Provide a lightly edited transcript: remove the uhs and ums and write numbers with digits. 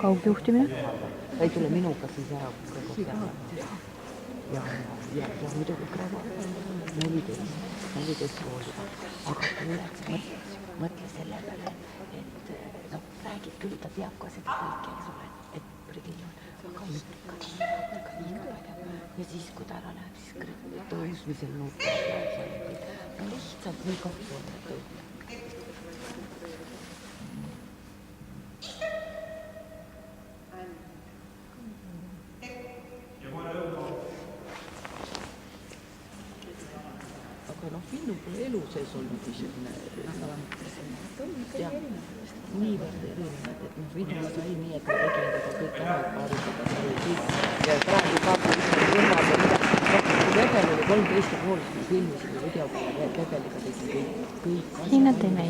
kaugjuhtimine. ta ei tule minuga siis ära ja muidugi Kreego 14 kooliga, aga mõtle selle peale, et räägib küll, ta teab ka seda kõike, eks ole, et Brigitte on aga ikka liiga pädev ja siis, kui ta ära läheb, siis tõusmisel nutab no lihtsalt nii kahjuline töö. Aga minu pole elu sees olnud niisugune niivõrd erinevad, et video sai nii, et ma tegin teda kõik ära, et paaritada sai kõik ja praegu ka Lebel oli 13 pool, siis me filmisime video peale Lebeliga tegin kõik Hiina teeme.